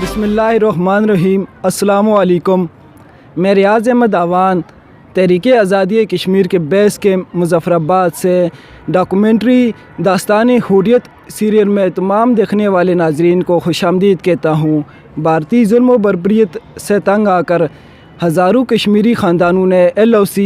बिस्मिल्लाहिर्रहमानिर्रहीम। अस्सलामु अलैकुम। मैं रियाज़ अहमद आवान तहरीक आज़ादी कश्मीर के बेस के मुज़फ़्फ़राबाद से डॉक्यूमेंट्री दास्तान हुर्रियत सीरियल में तमाम देखने वाले नाज़रीन को खुशामदीद कहता हूँ। भारतीय जुल्म व बर्बरियत से तंग आकर हज़ारों कश्मीरी ख़ानदानों ने LOC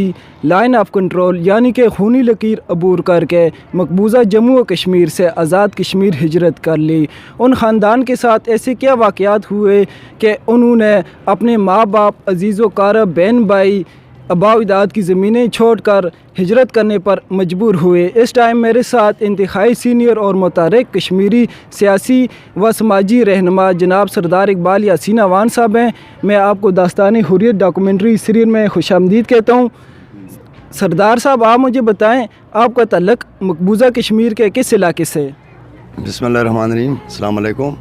लाइन ऑफ कंट्रोल यानी कि खूनी लकीर अबूर करके मकबूजा जम्मू व कश्मीर से आज़ाद कश्मीर हिजरत कर ली। उन ख़ानदान के साथ ऐसे क्या वाक़यात हुए कि उन्होंने अपने माँ बाप, अजीज़ व कारब, बहन भाई, आबा अजदाद की ज़मीनें छोड़कर हिजरत करने पर मजबूर हुए। इस टाइम मेरे साथ इंतहाई सीनियर और मुतहर्रिक कश्मीरी सियासी व समाजी रहनुमा जनाब सरदार इकबाल यासीन अवान साहब हैं। मैं आपको दास्तान हुर्रियत डॉक्यूमेंट्री सीरियल में खुशामदीद कहता हूँ। सरदार साहब, आप मुझे बताएं, आपका ताल्लुक़ मकबूजा कश्मीर के किस इलाके से? बिस्मिल्लाहिर्रहमानिर्रहीम। अस्सलाम वालेकुम।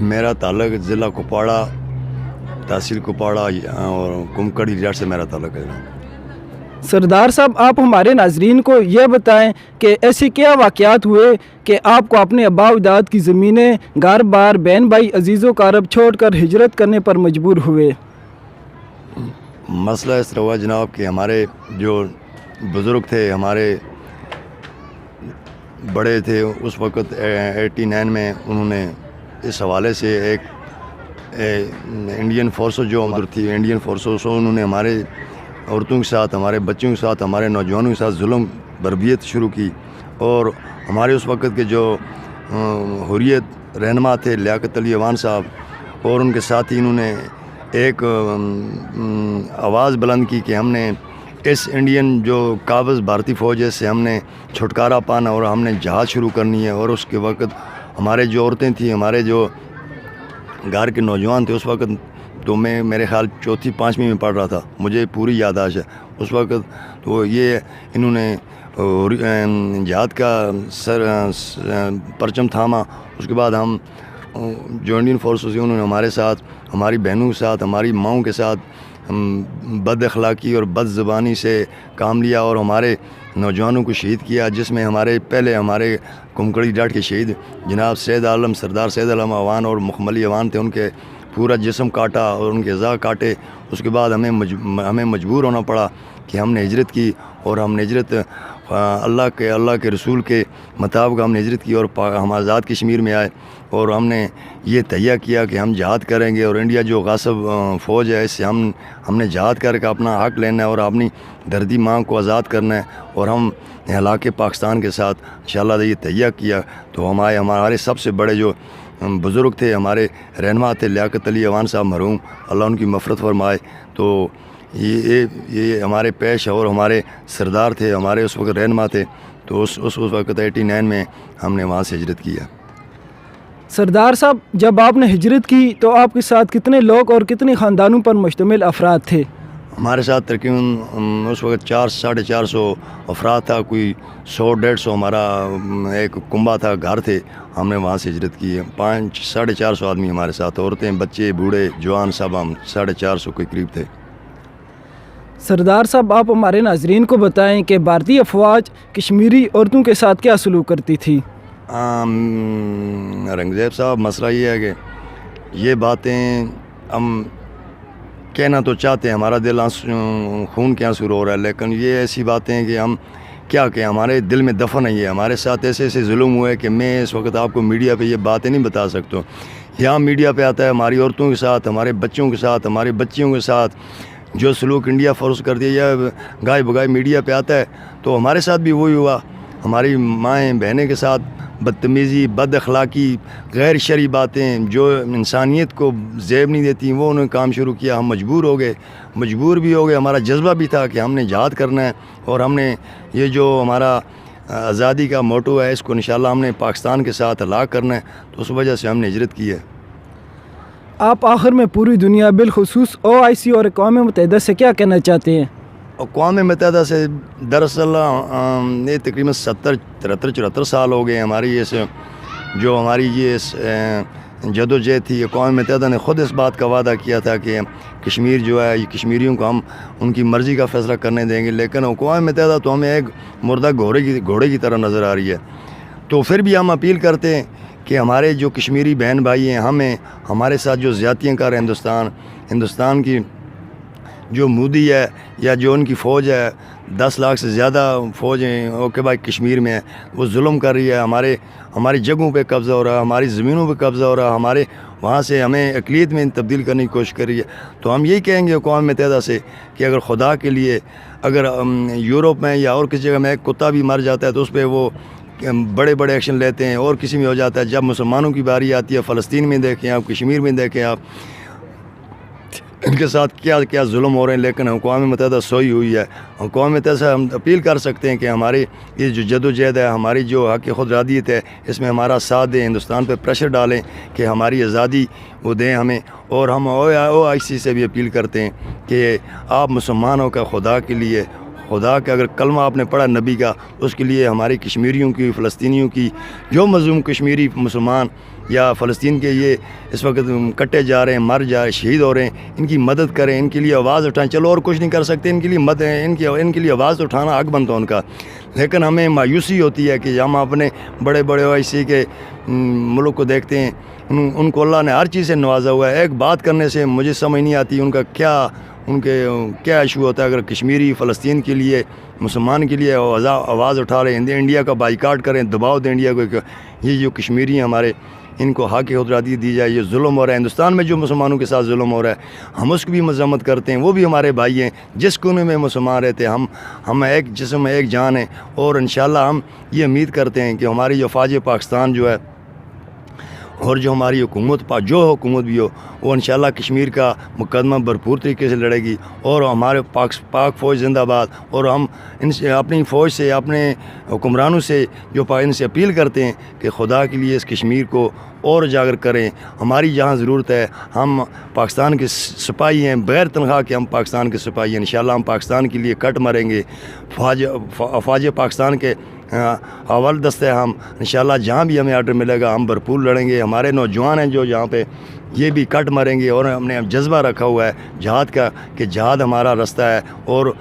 मेरा ताल्लुक़ ज़िला कुपवाड़ा, तहसील कुपवाड़ा और कुमकड़ी रियासत से मेरा ताल्लुक़ है। सरदार साहब, आप हमारे नाजरीन को यह बताएं कि ऐसे क्या वाक़यात हुए कि आपको अपने आबा अजदाद की ज़मीनें, घर बार, बहन भाई, अजीज़ कारब छोड़कर हिजरत करने पर मजबूर हुए? मसला इस तरह हुआ जनाब कि हमारे जो बुज़ुर्ग थे, हमारे बड़े थे, उस वक़्त 89 में उन्होंने इस हवाले से एक इंडियन फोर्सेस जो उधर थी, इंडियन फोर्सेस, उन्होंने हमारे औरतों के साथ, हमारे बच्चों के साथ, हमारे नौजवानों के साथ जुल्म बर्बरियत शुरू की। और हमारे उस वक़्त के जो हुर्रियत रहनुमा थे लियाकत अली अवान साहब, और उनके साथ ही इन्होंने एक आवाज़ बुलंद की कि हमने इस इंडियन जो काबिज़ भारतीय फ़ौज है से हमने छुटकारा पाना और हमने जहाद शुरू करनी है। और उसके वक़्त हमारे जो औरतें थी, हमारे जो घर के नौजवान थे, उस वक़्त तो मैं मेरे ख़्याल चौथी पाँचवीं में पढ़ रहा था, मुझे पूरी याददाश्त है उस वक़्त। तो ये इन्होंने जहाद का परचम थामा। उसके बाद हम जो इंडियन फोर्सेस उन्होंने हमारे साथ, हमारी बहनों के साथ, हमारी माँओं के साथ बद अखलाक़ी और बद ज़बानी से काम लिया और हमारे नौजवानों को शहीद किया, जिसमें हमारे कुमकड़ी डाट के शहीद जनाब सैयद आलम, सरदार सैयद आलम अवान और मुखमली अवान थे। उनके पूरा जिस्म काटा और उनके अज़ा काटे। उसके बाद हमें मजबूर होना पड़ा कि हमने हिजरत की, और हमने हिजरत अल्लाह के रसूल के मुताबिक हमने हिजरत की और हम आज़ाद कश्मीर में आए। और हमने ये तैयार किया कि हम जहाद करेंगे और इंडिया जो गासिब फ़ौज है इससे हमने जहाद करके अपना हक़ लेना है और अपनी धरती माँ को आज़ाद करना है। और हम इलाक़े पाकिस्तान के साथ इंशाअल्लाह ये तैयार किया। तो हमारे सबसे बड़े जो बुज़ुर्ग थे, हमारे रहनुमा थे लियाकत अली अवान साहब मरहूम, अल्लाह उनकी मफ़रत फरमाए। तो ये हमारे पेश और हमारे सरदार थे, हमारे उस वक़्त रहनुमा थे। तो उस वक़्त 89 में हमने वहाँ से हिजरत किया। सरदार साहब, जब आपने हिजरत की तो आपके साथ कितने लोग और कितने ख़ानदानों पर मुश्तमिल अफराद थे? हमारे साथ तकरीबन उस वक़्त 400-450 अफराद था। कोई 100-150 हमारा एक कुंबा था, घर थे। हमने वहाँ से हिजरत की है। 500-450 आदमी हमारे साथ, औरतें, बच्चे, बूढ़े, जवान, सब हम 450 के करीब थे। सरदार साहब, आप हमारे नाजरीन को बताएं कि भारतीय अफवाज कश्मीरी औरतों के साथ क्या सलूक करती थी? रंगज़ेब साहब, मसला ये है कि ये बातें हम कहना तो चाहते हैं, हमारा दिल खून के आंसू रो रहा है, लेकिन ये ऐसी बातें हैं कि हम क्या कहें, हमारे दिल में दफन है। ये हमारे साथ ऐसे ऐसे जुल्म हुए कि मैं इस वक्त आपको मीडिया पे ये बातें नहीं बता सकता। यहाँ मीडिया पे आता है हमारी औरतों के साथ, हमारे बच्चों के साथ, हमारी बच्चियों के साथ जो सलूक इंडिया फोर्स कर दिया, या गाय बगाय मीडिया पे आता है। तो हमारे साथ भी वही हुआ, हमारी माएँ बहनें के साथ बदतमीज़ी, बद अखलाक़ी, गैर शरई बातें जो इंसानियत को ज़ेब नहीं देती, वो उन्होंने काम शुरू किया। हम मजबूर भी हो गए। हमारा जज्बा भी था कि हमने जहाद करना है और हमने ये जो हमारा आज़ादी का मोटो है इसको इंशाअल्लाह हमने पाकिस्तान के साथ हलाक करना है। तो उस वजह से हमने हिजरत की है। آپ آخر میں پوری دنیا بالخصوص OIC اور اقوام متحدہ سے کیا کہنا چاہتے ہیں؟ اقوام متحدہ سے دراصل یہ تقریباً 73-74 سال ہو گئے ہماری ہماری یہ جدوجہد تھی. اقوام متحدہ نے خود اس بات کا وعدہ کیا تھا کہ کشمیر جو ہے یہ کشمیریوں کو ہم ان کی مرضی کا فیصلہ کرنے دیں گے, لیکن اقوام متحدہ تو ہمیں ایک مردہ گھوڑے کی طرح نظر آ رہی ہے. تو پھر بھی ہم اپیل کرتے ہیں کہ ہمارے جو کشمیری بہن بھائی ہیں, ہمارے ساتھ جو زیادتیاں کر رہے ہیں ہندوستان کی جو مودی ہے یا جو ان کی فوج ہے, 10 لاکھ سے زیادہ فوج ہیں اوکے بھائی کشمیر میں, وہ ظلم کر رہی ہے, ہماری جگہوں پہ قبضہ ہو رہا ہے, ہماری زمینوں پہ قبضہ ہو رہا ہے, وہاں سے ہمیں اقلیت میں تبدیل کرنے کی کوشش کر رہی ہے. تو ہم یہی کہیں گے اقوام متحدہ سے کہ اگر خدا کے لیے اگر یورپ میں یا اور کسی جگہ میں ایک کتا بھی مر جاتا ہے تو اس پہ وہ بڑے ایکشن لیتے ہیں, اور کسی میں ہو جاتا ہے. جب مسلمانوں کی باری آتی ہے, فلسطین میں دیکھیں آپ, کشمیر میں دیکھیں آپ, ان کے ساتھ کیا ظلم ہو رہے ہیں, لیکن اقوام متحدہ سوئی ہوئی ہے. اقوام متحدہ سے ہم اپیل کر سکتے ہیں کہ ہماری یہ جو جدوجہد ہے, ہماری جو حق خود ارادیت ہے, اس میں ہمارا ساتھ دیں, ہندوستان پہ پریشر ڈالیں کہ ہماری آزادی وہ دیں ہمیں. اور ہم OIC سے بھی اپیل کرتے ہیں کہ آپ مسلمانوں کا خدا کے لیے, خدا کا اگر کلمہ آپ نے پڑھا نبی کا, اس کے لیے ہماری کشمیریوں کی, فلسطینیوں کی, جو مظلوم کشمیری مسلمان یا فلسطین کے یہ اس وقت کٹے جا رہے ہیں, مر جا رہے ہیں, شہید ہو رہے ہیں, ان کی مدد کریں, ان کے لیے آواز اٹھائیں. چلو اور کچھ نہیں کر سکتے, ان کے لیے ان کے لیے آواز اٹھانا حق بنتا ان کا. لیکن ہمیں مایوسی ہوتی ہے کہ ہم اپنے بڑے OIC کے ملک کو دیکھتے ہیں, ان کو اللہ نے ہر چیز سے نوازا ہوا ہے. ایک بات کرنے سے مجھے سمجھ نہیں آتی ان کا کیا ایشو ہوتا ہے. اگر کشمیری فلسطین کے لیے, مسلمان کے لیے آواز اٹھا رہے ہیں, انڈیا کا بائیکاٹ کریں, دباؤ دیں انڈیا کو, یہ جو کشمیری ہیں ہمارے, ان کو حق خود ارادی دی جائے. یہ ظلم ہو رہا ہے ہندوستان میں, جو مسلمانوں کے ساتھ ظلم ہو رہا ہے, ہم اس کی بھی مذمت کرتے ہیں. وہ بھی ہمارے بھائی ہیں, جس کونے میں مسلمان رہتے ہیں, ہم ایک جسم ایک جان ہیں. اور انشاءاللہ ہم یہ امید کرتے ہیں کہ ہماری جو فوج پاکستان جو ہے, اور جو ہماری حکومت جو حکومت بھی ہو, وہ انشاءاللہ کشمیر کا مقدمہ بھرپور طریقے سے لڑے گی. اور ہمارے پاک فوج زندہ باد. اور ہم ان سے اپنی فوج سے, اپنے حکمرانوں سے ان سے اپیل کرتے ہیں کہ خدا کے لیے اس کشمیر کو اور اجاگر کریں. ہماری جہاں ضرورت ہے, ہم پاکستان کے سپاہی ہیں, بغیر تنخواہ کے ہم پاکستان کے سپاہی ہیں. انشاءاللہ ہم پاکستان کے لیے کٹ مریں گے. فوج پاکستان کے اول دستے ہم انشاءاللہ جہاں بھی ہمیں آرڈر ملے گا ہم بھرپور لڑیں گے. ہمارے نوجوان ہیں جو یہاں پہ, یہ بھی کٹ مریں گے. اور ہم نے جذبہ رکھا ہوا ہے جہاد کا کہ جہاد ہمارا رستہ ہے. اور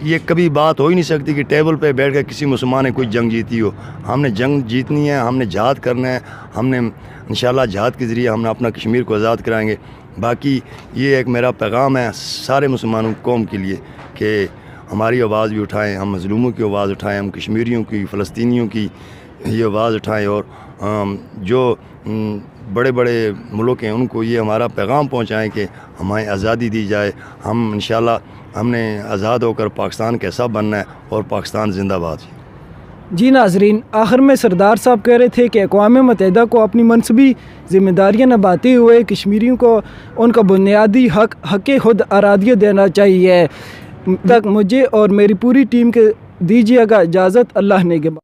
یہ کبھی بات ہو ہی نہیں سکتی کہ ٹیبل پہ بیٹھ کر کسی مسلمان نے کوئی جنگ جیتی ہو. ہم نے جنگ جیتنی ہے, ہم نے جہاد کرنا ہے. ہم نے انشاءاللہ جہاد کے ذریعے ہم نے اپنا کشمیر کو آزاد کرائیں گے. باقی یہ ایک میرا پیغام ہے سارے مسلمانوں قوم کے لیے کہ ہماری آواز بھی اٹھائیں, ہم مظلوموں کی آواز اٹھائیں, ہم کشمیریوں کی, فلسطینیوں کی یہ آواز اٹھائیں. اور جو بڑے ملک ہیں ان کو یہ ہمارا پیغام پہنچائیں کہ ہمیں آزادی دی جائے. ہم انشاءاللہ ہم نے آزاد ہو کر پاکستان کا حصہ بننا ہے, اور پاکستان زندہ باد. جی ناظرین, آخر میں سردار صاحب کہہ رہے تھے کہ اقوام متحدہ کو اپنی منصبی ذمہ داریاں نبھاتے ہوئے کشمیریوں کو ان کا بنیادی حق خود ارادیت دینا چاہیے. تک مجھے اور میری پوری ٹیم کے دیجیے گا اجازت. اللہ نگہبان.